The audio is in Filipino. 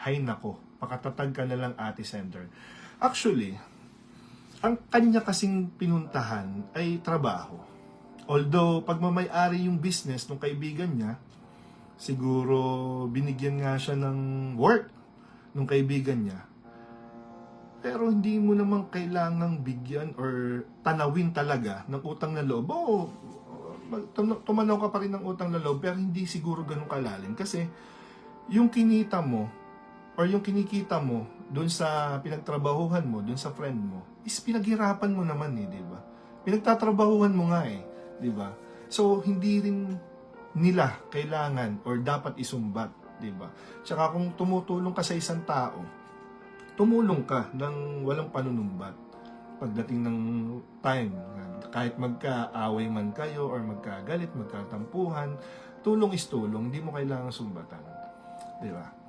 hay nako, pakatatag ka na lang, Ate Sender. Actually, ang kanya kasing pinuntahan ay trabaho. Although, pagmamay-ari yung business ng kaibigan niya, siguro binigyan nga siya ng work ng kaibigan niya. Pero hindi mo naman kailangang bigyan or tanawin talaga ng utang na loob. Oo, tumanaw ka pa rin ng utang na loob, pero hindi siguro ganun kalalim. Kasi yung kinita mo or yung kinikita mo dun sa pinagtrabahuhan mo, dun sa friend mo, is pinaghirapan mo naman eh, di ba? Pinagtatrabahuhan mo nga eh, di ba? So, hindi rin nila kailangan or dapat isumbat, di ba? Tsaka kung tumutulong ka sa isang tao, tumulong ka ng walang panunumbat. Pagdating ng time, kahit magkaaway man kayo or magkagalit, magkatampuhan, tulong is tulong, hindi mo kailangan sumbatan. Di ba?